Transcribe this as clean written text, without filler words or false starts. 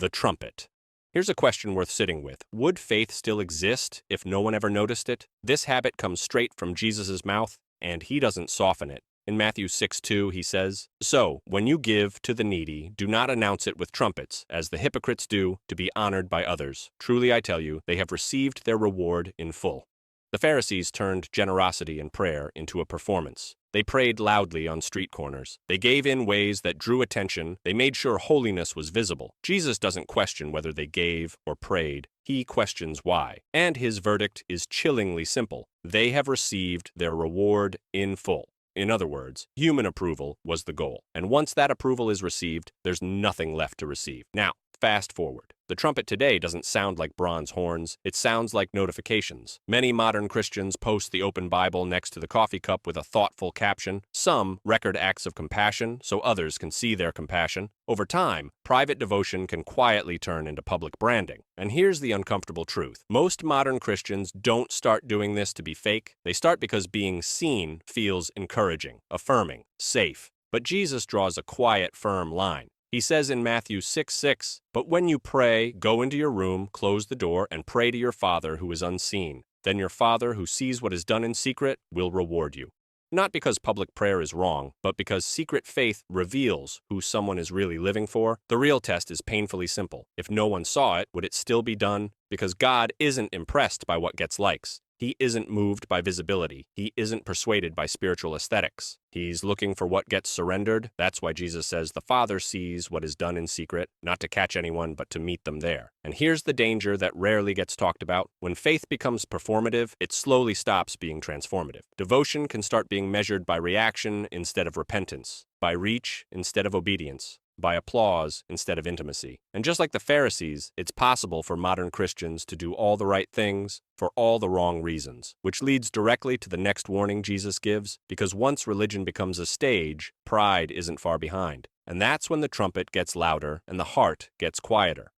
The trumpet. Here's a question worth sitting with. Would faith still exist if no one ever noticed it? This habit comes straight from Jesus' mouth, and he doesn't soften it. In Matthew 6:2, he says, "So, when you give to the needy, do not announce it with trumpets, as the hypocrites do, to be honored by others. Truly I tell you, they have received their reward in full." The Pharisees turned generosity and prayer into a performance. They prayed loudly on street corners. They gave in ways that drew attention. They made sure holiness was visible. Jesus doesn't question whether they gave or prayed. He questions why. And his verdict is chillingly simple. They have received their reward in full. In other words, human approval was the goal. And once that approval is received, there's nothing left to receive. Now, fast forward. The trumpet today doesn't sound like bronze horns, it sounds like notifications. Many modern Christians post the open Bible next to the coffee cup with a thoughtful caption. Some record acts of compassion so others can see their compassion. Over time, private devotion can quietly turn into public branding. And here's the uncomfortable truth. Most modern Christians don't start doing this to be fake. They start because being seen feels encouraging, affirming, safe. But Jesus draws a quiet, firm line. He says in Matthew 6:6, "But when you pray, go into your room, close the door, and pray to your Father who is unseen. Then your Father who sees what is done in secret will reward you." Not because public prayer is wrong, but because secret faith reveals who someone is really living for. The real test is painfully simple. If no one saw it, would it still be done? Because God isn't impressed by what gets likes. He isn't moved by visibility. He isn't persuaded by spiritual aesthetics. He's looking for what gets surrendered. That's why Jesus says the Father sees what is done in secret, not to catch anyone, but to meet them there. And here's the danger that rarely gets talked about. When faith becomes performative, it slowly stops being transformative. Devotion can start being measured by reaction instead of repentance, by reach instead of obedience, by applause instead of intimacy. And just like the Pharisees, it's possible for modern Christians to do all the right things for all the wrong reasons, which leads directly to the next warning Jesus gives, because once religion becomes a stage, pride isn't far behind. And that's when the trumpet gets louder and the heart gets quieter.